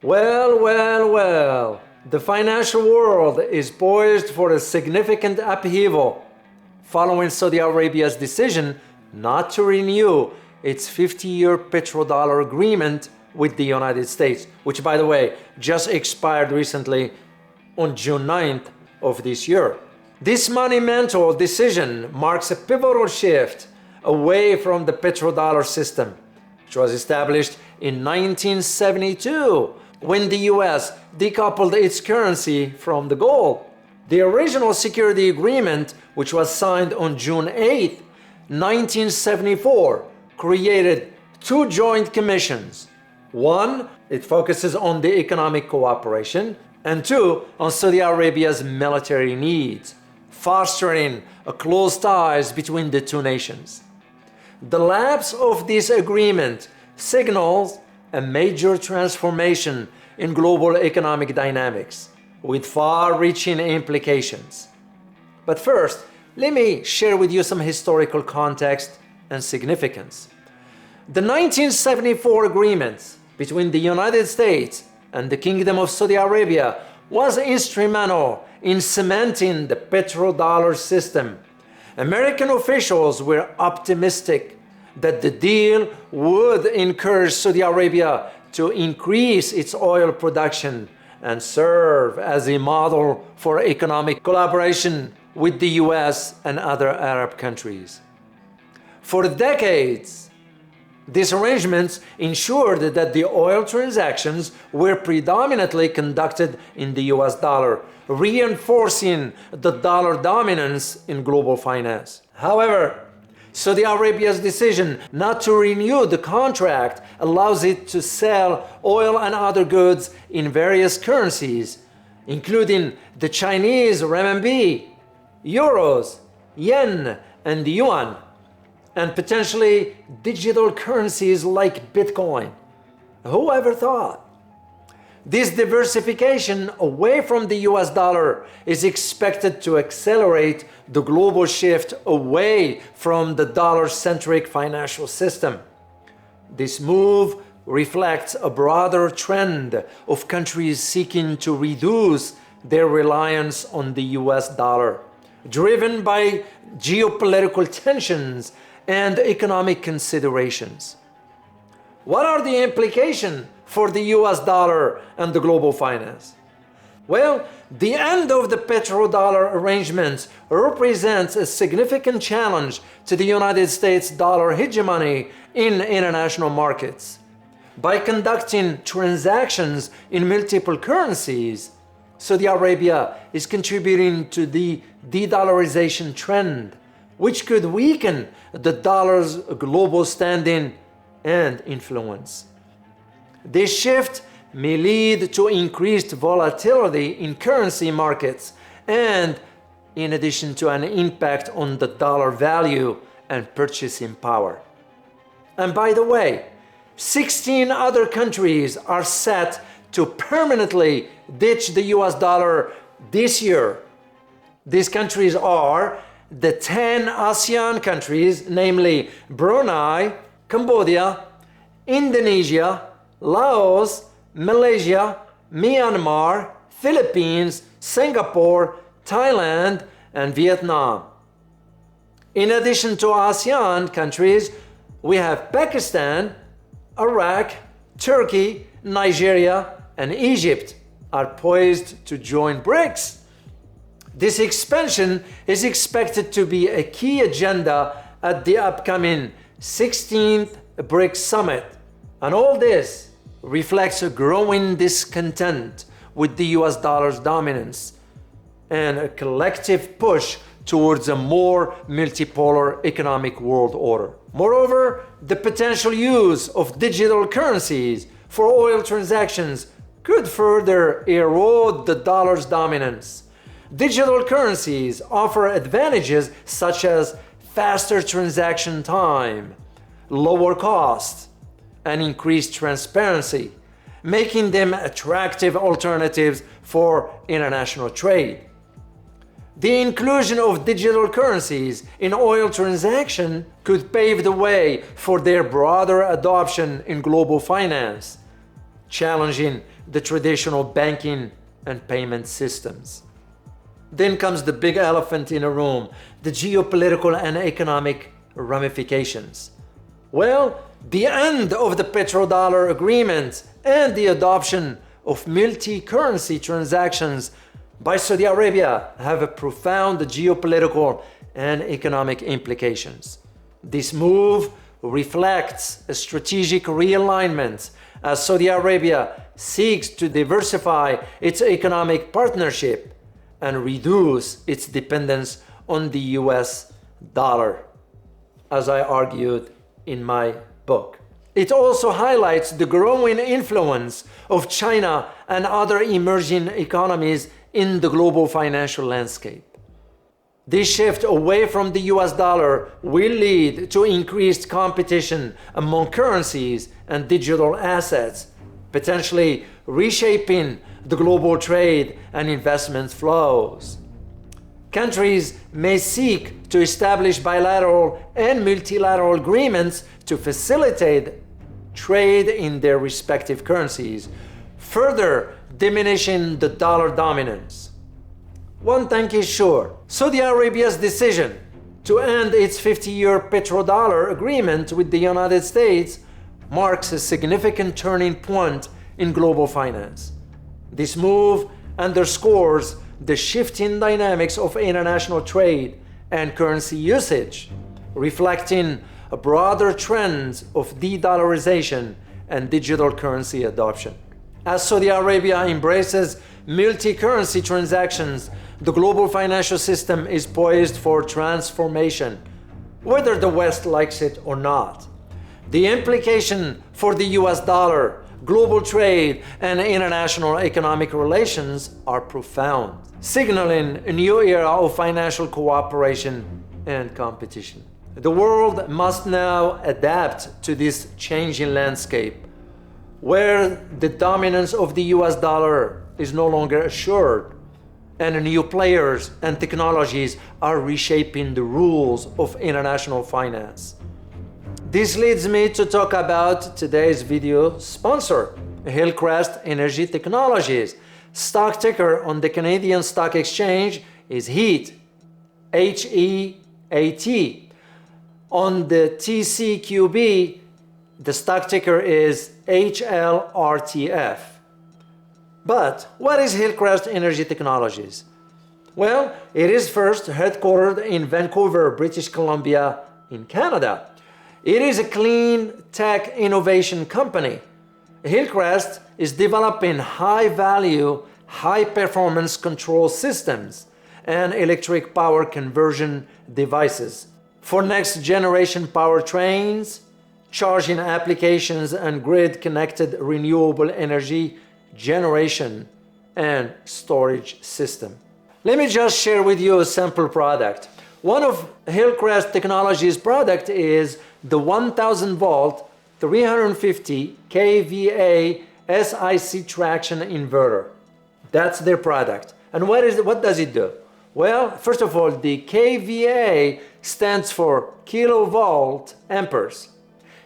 Well, the financial world is poised for a significant upheaval following Saudi Arabia's decision not to renew its 50-year petrodollar agreement with the United States, which, by the way, just expired recently on June 9th of this year. This monumental decision marks a pivotal shift away from the petrodollar system, which was established in 1972 when the US decoupled its currency from the gold. The original security agreement, which was signed on June 8, 1974, created two joint commissions. One, it focuses on the economic cooperation, and two, on Saudi Arabia's military needs, fostering close ties between the two nations. The lapse of this agreement signals a major transformation in global economic dynamics with far-reaching implications. But first, let me share with you some historical context and significance. The 1974 agreement between the United States and the Kingdom of Saudi Arabia was instrumental in cementing the petrodollar system. American officials were optimistic that the deal would encourage Saudi Arabia to increase its oil production and serve as a model for economic collaboration with the US and other Arab countries. For decades, these arrangements ensured that the oil transactions were predominantly conducted in the US dollar, reinforcing the dollar dominance in global finance. However, Saudi Arabia's decision not to renew the contract allows it to sell oil and other goods in various currencies, including the Chinese renminbi, euros, yen, and yuan, and potentially digital currencies like Bitcoin. Who ever thought? This diversification away from the US dollar is expected to accelerate the global shift away from the dollar-centric financial system. This move reflects a broader trend of countries seeking to reduce their reliance on the US dollar, driven by geopolitical tensions and economic considerations. What are the implications for the US dollar and the global finance? Well, the end of the petrodollar arrangements represents a significant challenge to the United States dollar hegemony in international markets. By conducting transactions in multiple currencies, Saudi Arabia is contributing to the de-dollarization trend, which could weaken the dollar's global standing and influence. This shift may lead to increased volatility in currency markets and, in addition to an impact on the dollar value and purchasing power. And by the way, 16 other countries are set to permanently ditch the US dollar this year. These countries are the 10 ASEAN countries, namely Brunei, Cambodia, Indonesia, Laos, Malaysia, Myanmar, Philippines, Singapore, Thailand, and Vietnam. In addition to ASEAN countries, we have Pakistan, Iraq, Turkey, Nigeria, and Egypt are poised to join BRICS. This expansion is expected to be a key agenda at the upcoming 16th BRICS Summit, and all this reflects a growing discontent with the US dollar's dominance and a collective push towards a more multipolar economic world order. Moreover, the potential use of digital currencies for oil transactions could further erode the dollar's dominance. Digital currencies offer advantages such as faster transaction time, lower cost, and increased transparency, making them attractive alternatives for international trade. The inclusion of digital currencies in oil transactions could pave the way for their broader adoption in global finance, challenging the traditional banking and payment systems. Then comes the big elephant in the room, the geopolitical and economic ramifications. Well, the end of the petrodollar agreement and the adoption of multi-currency transactions by Saudi Arabia have a profound geopolitical and economic implications. This move reflects a strategic realignment as Saudi Arabia seeks to diversify its economic partnership and reduce its dependence on the US dollar, as I argued in my book. It also highlights the growing influence of China and other emerging economies in the global financial landscape. This shift away from the US dollar will lead to increased competition among currencies and digital assets, potentially reshaping the global trade and investment flows. Countries may seek to establish bilateral and multilateral agreements to facilitate trade in their respective currencies, further diminishing the dollar dominance. One thing is sure, Saudi Arabia's decision to end its 50-year petrodollar agreement with the United States marks a significant turning point in global finance. This move underscores the shifting dynamics of international trade and currency usage, reflecting a broader trend of de-dollarization and digital currency adoption. As Saudi Arabia embraces multi-currency transactions, the global financial system is poised for transformation, whether the West likes it or not. The implication for the US dollar, global trade, and international economic relations are profound, signaling a new era of financial cooperation and competition. The world must now adapt to this changing landscape, where the dominance of the US dollar is no longer assured, and new players and technologies are reshaping the rules of international finance. This leads me to talk about today's video sponsor, Hillcrest Energy Technologies. Stock ticker on the Canadian Stock Exchange is HEAT, H-E-A-T. On the TCQB, the stock ticker is HLRTF. But what is Hillcrest Energy Technologies? Well, it is first headquartered in Vancouver, British Columbia, in Canada. It is a clean tech innovation company. Hillcrest is developing high-value, high-performance control systems and electric power conversion devices for next-generation powertrains, charging applications, and grid-connected renewable energy generation and storage system. Let me just share with you a sample product. One of Hillcrest Technologies' product is the 1000 volt 350 kVA SIC traction inverter. That's their product. And what does it do? Well, first of all, the kVA stands for kilovolt amperes.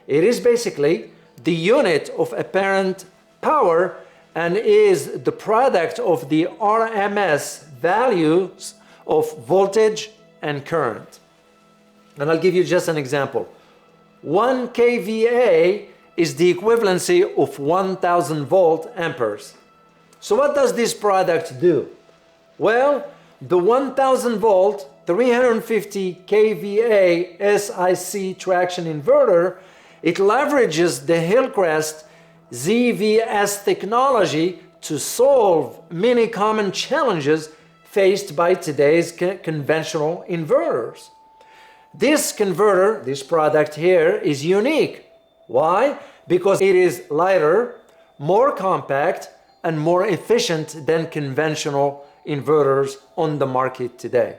It is basically the unit of apparent power and is the product of the RMS values of voltage and current. And I'll give you just an example. 1 kVA is the equivalency of 1000 volt amperes. So what does this product do? Well, the 1000 volt 350 kVA SIC traction inverter, it leverages the Hillcrest ZVS technology to solve many common challenges faced by today's conventional inverters. This converter, this product here, is unique. Why? Because it is lighter, more compact, and more efficient than conventional inverters on the market today.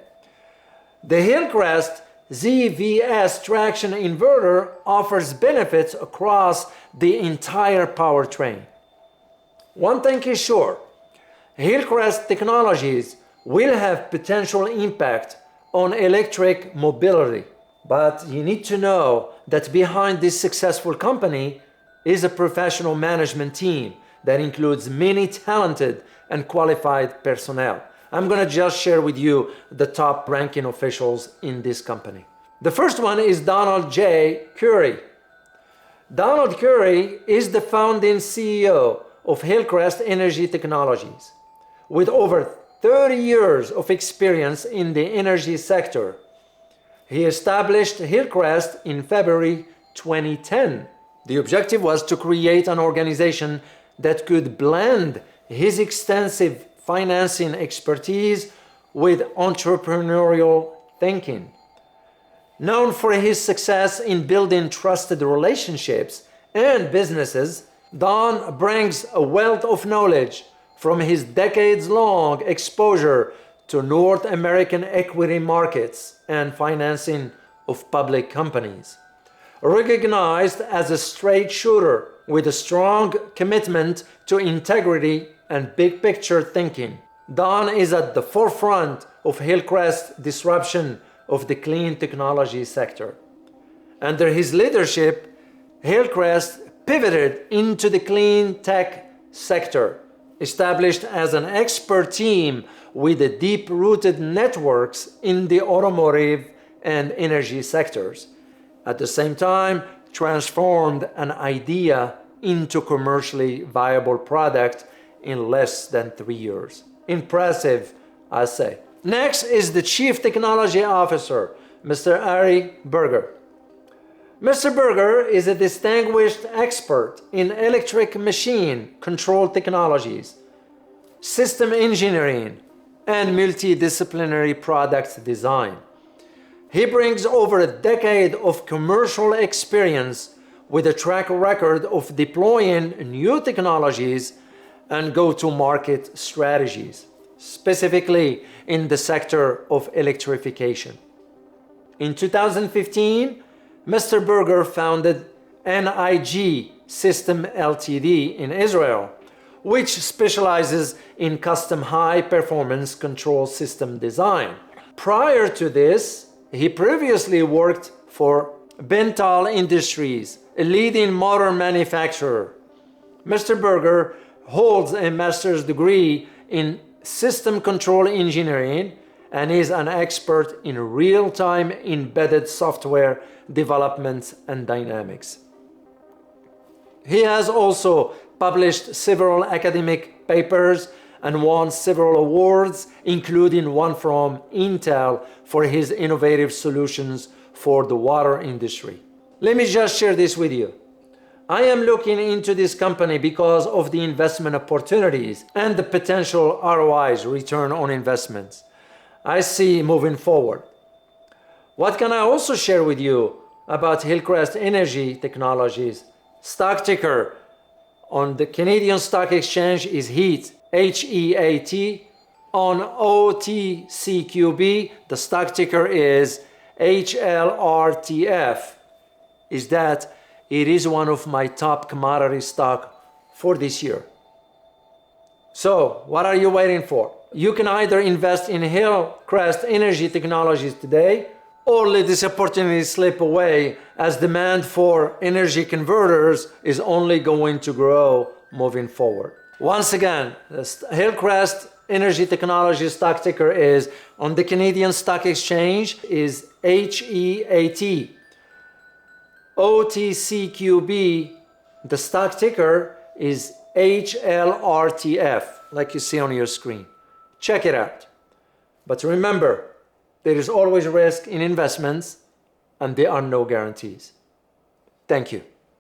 The Hillcrest ZVS traction inverter offers benefits across the entire powertrain. One thing is sure, Hillcrest Technologies will have potential impact on electric mobility, but you need to know that behind this successful company is a professional management team that includes many talented and qualified personnel. I'm going to just share with you the top ranking officials in this company. The first one is Donald J. Curry. Donald Curry is the founding CEO of Hillcrest Energy Technologies. With over 30 years of experience in the energy sector, he established Hillcrest in February 2010. The objective was to create an organization that could blend his extensive financing expertise with entrepreneurial thinking. Known for his success in building trusted relationships and businesses, Don brings a wealth of knowledge from his decades-long exposure to North American equity markets and financing of public companies. Recognized as a straight shooter with a strong commitment to integrity and big-picture thinking, Don is at the forefront of Hillcrest's disruption of the clean technology sector. Under his leadership, Hillcrest pivoted into the clean tech sector, established as an expert team with deep-rooted networks in the automotive and energy sectors. At the same time, transformed an idea into commercially viable product in less than 3 years. Impressive, I say. Next is the Chief Technology Officer, Mr. Ari Berger. Mr. Berger is a distinguished expert in electric machine control technologies, system engineering, and multidisciplinary product design. He brings over a decade of commercial experience with a track record of deploying new technologies and go-to-market strategies, specifically in the sector of electrification. In 2015, Mr. Berger founded NIG System Ltd. In Israel, which specializes in custom high-performance control system design. Prior to this, he previously worked for Bental Industries, a leading motor manufacturer. Mr. Berger holds a master's degree in system control engineering and is an expert in real-time embedded software development and dynamics. He has also published several academic papers and won several awards, including one from Intel for his innovative solutions for the water industry. Let me just share this with you. I am looking into this company because of the investment opportunities and the potential ROIs, return on investments, I see moving forward. What can I also share with you about Hillcrest Energy Technologies? Stock ticker on the Canadian Stock Exchange is HEAT, H-E-A-T. On OTCQB, the stock ticker is HLRTF. Is that it is one of my top commodity stock for this year. So, what are you waiting for? You can either invest in Hillcrest Energy Technologies today, or let this opportunity slip away as demand for energy converters is only going to grow moving forward. Once again, the Hillcrest Energy Technologies stock ticker is on the Canadian Stock Exchange is HEAT. OTCQB, the stock ticker is HLRTF, like you see on your screen. Check it out. But remember, there is always risk in investments and there are no guarantees. Thank you.